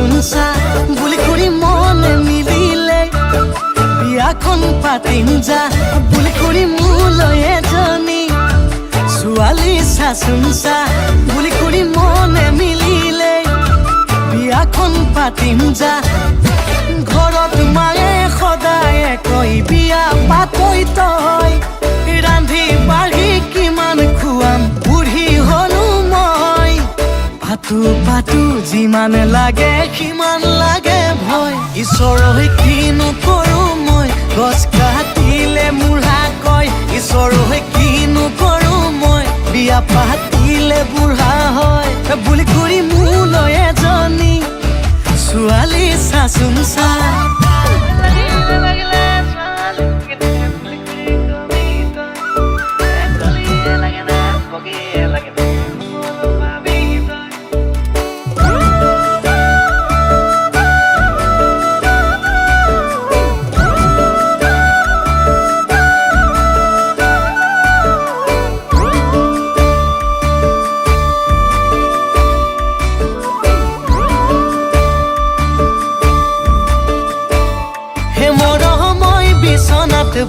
চাচোন চা বুলি কৰি মনে মিলিলে বিয়াখন পাতিম যা বুলি কৰি মোলৈ এজনী ছোৱালী চাচোন চা বুলি কৰি মনে মিলিলে বিয়াখন পাতিম যা ঘৰত মায়ে সদায় কয় বিয়া পাতই তই ৰান্ধি বাঢ়ি কিমান খুৱাম বুঢ়ী হলো মই পাতো পাতো যিমান লাগে সিমান লাগে ভয় ঈশ্বৰই কিনো কৰোঁ মই গছ কাটিলে মূঢ়া কয় ঈশ্বৰই কিনো কৰোঁ মই বিয়া পাতিলে বুঢ়া হয় বুলি কৰি মোলৈ এজনী ছোৱালী চাচোন চা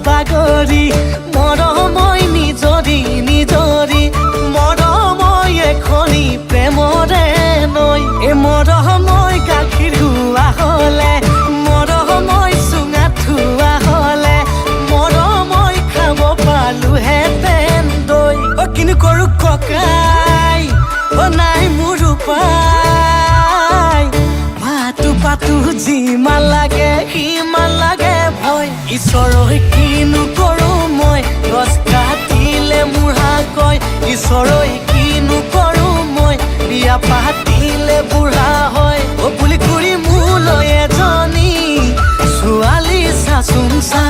বাগৰি মৰমই নিজৰি নিজৰি মৰমই এখনি প্ৰেমৰে নৈ এই মৰমই গাখীৰ ধোৱা হলে মৰমই চুঙা ধোৱা হলে মৰমই খাব পালোহেঁতেন দৈ কিনো কৰোঁ ককাই নাই মোৰ উপায় পাতো পাতো যিমান লাগে সিমান লাগে ভয় ঈশ্বৰই কিনো কৰোঁ মই গছ কাটিলে মূঢ়া কয় ঈশ্বৰই কিনো কৰোঁ মই বিয়া পাতিলে বুঢ়া হয় বুলি কৰি মোলৈ এজনী ছোৱালী চাচোন চা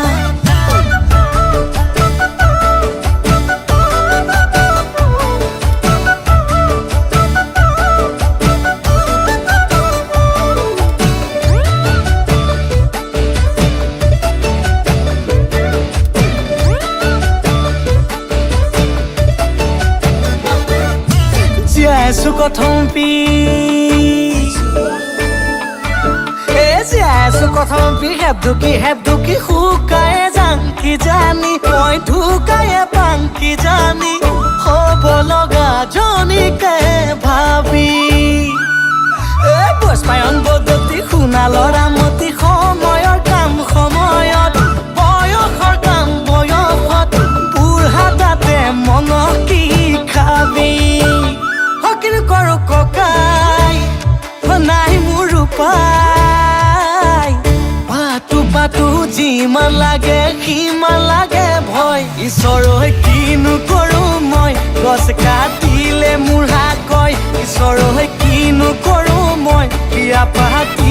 কথম পিছ কথম পি হেবদুকি শুকাই যাম কি জানি মই ঢুকায়ে পাম কি জানি হ'ব লগা জনীকে ভাবি বস্তায়ন বদতি শুনা লৰামতি সময়ৰ কাম সময়ত বয়সৰ কাম বয়সত বুঢ়া তাতে মন কি খাবি কিনো কৰোঁ ককাই নাই মোৰ উপায় পাতো পাতো যিমান লাগে সিমান লাগে ভয় ঈশ্বৰই কিনো কৰোঁ মই গছ কাটিলে মূঢ়া কয় ঈশ্বৰই কিনো কৰোঁ মই বিয়া পাতি